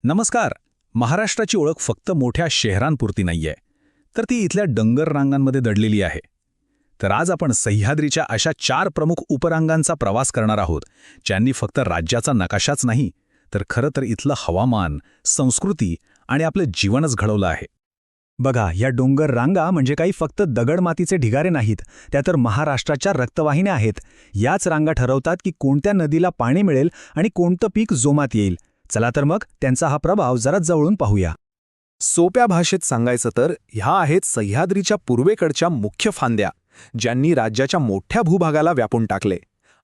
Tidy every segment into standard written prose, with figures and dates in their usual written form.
नमस्कार. महाराष्ट्राची ओळख फक्त मोठ्या शहरांपुरती नाहीये, तर ती इथल्या डोंगर रांगांमध्ये दडलेली आहे. तर आज आपण सह्याद्रीच्या अशा 4 प्रमुख उपरांगांचा प्रवास करणार आहोत, ज्यांनी फक्त राज्याचा नकाशाच नाही, तर खरं तर इथलं हवामान, संस्कृती आणि आपलं जीवनच घडवलं आहे. बघा, या डोंगर रांगा म्हणजे काही फक्त दगडमातीचे ढिगारे नाहीत, त्या तर महाराष्ट्राच्या रक्तवाहिन्या आहेत. याच रांगा ठरवतात की कोणत्या नदीला पाणी मिळेल आणि कोणतं पीक जोमात येईल. चला तर मग त्यांचा हा प्रभाव जरा जवळून पाहूया. सोप्या भाषेत सांगायचं तर ह्या आहेत सह्याद्रीच्या पूर्वेकडच्या मुख्य फांद्या, ज्यांनी राज्याच्या मोठ्या भूभागाला व्यापून टाकले.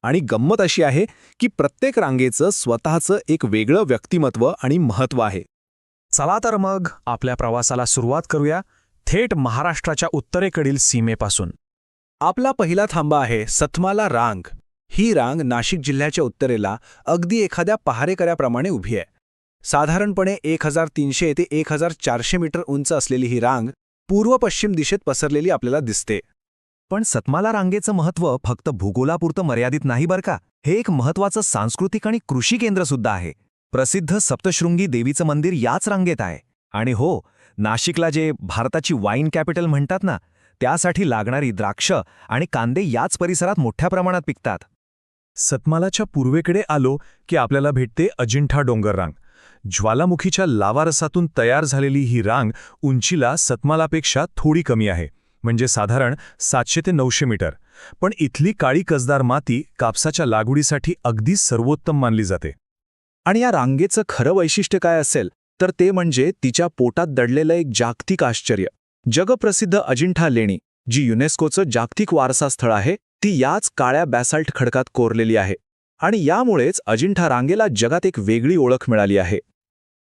आणि गंमत अशी आहे की प्रत्येक रांगेचं स्वतःचं एक वेगळं व्यक्तिमत्व आणि महत्त्व आहे. चला तर मग आपल्या प्रवासाला सुरुवात करूया, थेट महाराष्ट्राच्या उत्तरेकडील सीमेपासून. आपला पहिला थांबा आहे सतमाला रांग. ही रांग नाशिक जिल्ह्याच्या उत्तरेला अगदी एखाद्या पहारेकऱ्याप्रमाणे उभी आहे. साधारणपणे 1300 ते 1400 मीटर उंच असलेली ही रांग पूर्व-पश्चिम दिशेत पसरलेली आपल्याला दिसते. पण सतमाला रांगेचं महत्त्व फक्त भूगोलापुरतं मर्यादित नाही बरं का. हे एक महत्त्वाचं सांस्कृतिक आणि कृषी केंद्रसुद्धा आहे. प्रसिद्ध सप्तशृंगी देवीचं मंदिर याच रांगेत आहे. आणि हो, नाशिकला जे भारताची वाईन कॅपिटल म्हणतात ना, त्यासाठी लागणारी द्राक्ष आणि कांदे याच परिसरात मोठ्या प्रमाणात पिकतात. सतमालाच्या पूर्वेकडे आलो की आपल्याला भेटते अजिंठा डोंगर रांग. ज्वालामुखीच्या लावारसातून तयार झालेली ही रांग उंचीला सतमालापेक्षा थोडी कमी आहे, म्हणजे साधारण 700 ते 900 मीटर. पण इथली काळी कसदार माती कापसाच्या लागवडीसाठी अगदी सर्वोत्तम मानली जाते. आणि या रांगेचं खरं वैशिष्ट्य काय असेल तर ते म्हणजे तिच्या पोटात दडलेलं एक जागतिक आश्चर्य. जगप्रसिद्ध अजिंठा लेणी, जी युनेस्कोचं जागतिक वारसा स्थळ आहे, ती याच काळ्या बॅसाल्ट खडकात कोरलेली आहे. आणि यामुळेच अजिंठा रांगेला जगात एक वेगळी ओळख मिळाली आहे.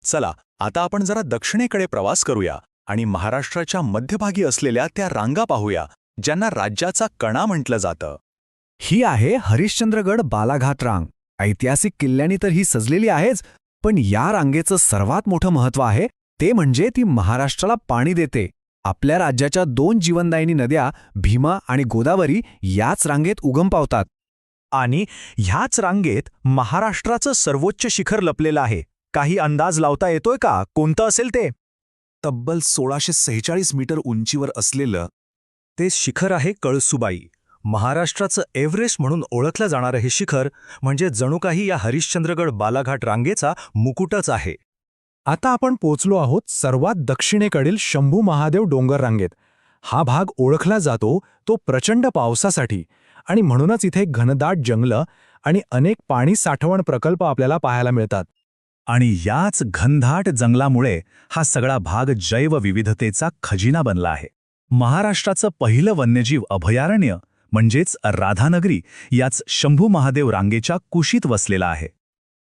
चला, आता आपण जरा दक्षिणेकडे प्रवास करूया आणि महाराष्ट्राच्या मध्यभागी असलेल्या त्या रांगा पाहूया, ज्यांना राज्याचा कणा म्हटलं जातं. ही आहे हरिश्चंद्रगड बालाघाट रांग. ऐतिहासिक किल्ल्यांनी तर ही सजलेली आहेच, पण या रांगेचं सर्वात मोठं महत्त्व आहे ते म्हणजे ती महाराष्ट्राला पाणी देते. आपल्या राज्याच्या 2 जीवनदायिनी नद्या भीमा आणि गोदावरी याच रांगेत उगम पावतात. आणि ह्याच रांगेत महाराष्ट्राचं सर्वोच्च शिखर लपलेलं आहे. काही अंदाज लावता येतोय का कोणतं असेल ते? तब्बल 1646 मीटर उंचीवर असलेलं ते शिखर आहे कळसुबाई. महाराष्ट्राचं एव्हरेस्ट म्हणून ओळखलं जाणारं हे शिखर म्हणजे जणू काही या हरिश्चंद्रगड बालाघाट रांगेचा मुकुटच आहे. आता आपण पोचलो आहोत सर्वात दक्षिणेकडील शंभू महादेव डोंगर रांगेत. हा भाग ओळखला जातो तो प्रचंड पावसासाठी, आणि म्हणूनच इथे घनदाट जंगलं आणि अनेक पाणी साठवण प्रकल्प आपल्याला पाहायला मिळतात. आणि याच घनदाट जंगलामुळे हा सगळा भाग जैवविविधतेचा खजिना बनला आहे. महाराष्ट्राचं पहिलं वन्यजीव अभयारण्य म्हणजेच राधानगरी याच शंभू महादेव रांगेच्या कुशीत वसलेला आहे.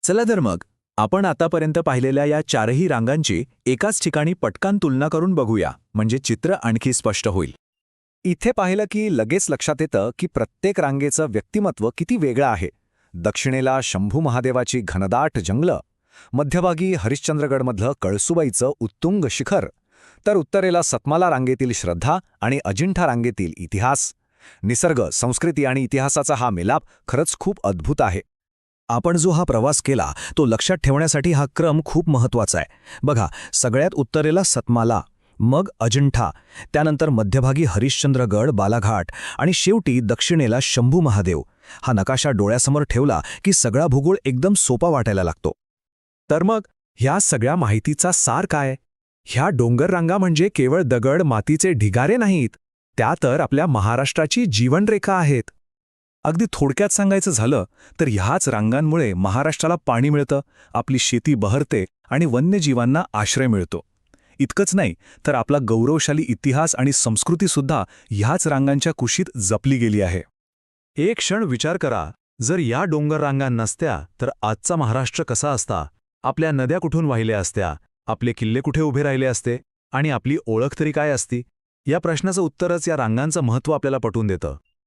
चला तर मग आपण आतापर्यंत पाहिलेल्या या 4ही रांगांची एकाच ठिकाणी पटकन तुलना करून बघूया, म्हणजे चित्र आणखी स्पष्ट होईल. इथे पाहिलं की लगेच लक्षात येतं की प्रत्येक रांगेचं व्यक्तिमत्व किती वेगळं आहे. दक्षिणेला शंभू महादेवाची घनदाट जंगलं, मध्यभागी हरिश्चंद्रगडमधलं कळसुबाईचं उत्तुंग शिखर, तर उत्तरेला सतमाला रांगेतील श्रद्धा आणि अजिंठा रांगेतील इतिहास. निसर्ग, संस्कृती आणि इतिहासाचा हा मिलाप खरंच खूप अद्भुत आहे. आपण जो हा प्रवास केला तो लक्षात ठेवण्यासाठी हा क्रम खूप महत्त्वाचा आहे. बघा, सगळ्यात उत्तरेला सतमाला, मग अजिंठा, त्यानंतर मध्यभागी हरिश्चंद्रगड बालाघाट आणि शेवटी दक्षिणेला शंभू महादेव. हा नकाशा डोळ्यासमोर ठेवला की सगळा भूगोल एकदम सोपा वाटायला लागतो. तर मग ह्या सगळ्या माहितीचा सार काय? ह्या डोंगर रांगा म्हणजे केवळ दगड मातीचे ढिगारे नाहीत, त्या तर आपल्या महाराष्ट्राची जीवनरेखा आहेत. अगदी थोडक्यात सांगायचं झालं तर ह्याच रांगांमुळे महाराष्ट्राला पाणी मिळतं, आपली शेती बहरते आणि वन्यजीवांना आश्रय मिळतो. इतकंच नाही तर आपला गौरवशाली इतिहास आणि संस्कृतीसुद्धा ह्याच रांगांच्या कुशीत जपली गेली आहे. एक क्षण विचार करा, जर या डोंगर रांगा नसत्या तर आजचा महाराष्ट्र कसा असता? आपल्या नद्या कुठून वाहिल्या असत्या? आपले किल्ले कुठे उभे राहिले असते? आणि आपली ओळख तरी काय असती? या प्रश्नाचं उत्तरच या रांगांचं महत्त्व आपल्याला पटवून देतं.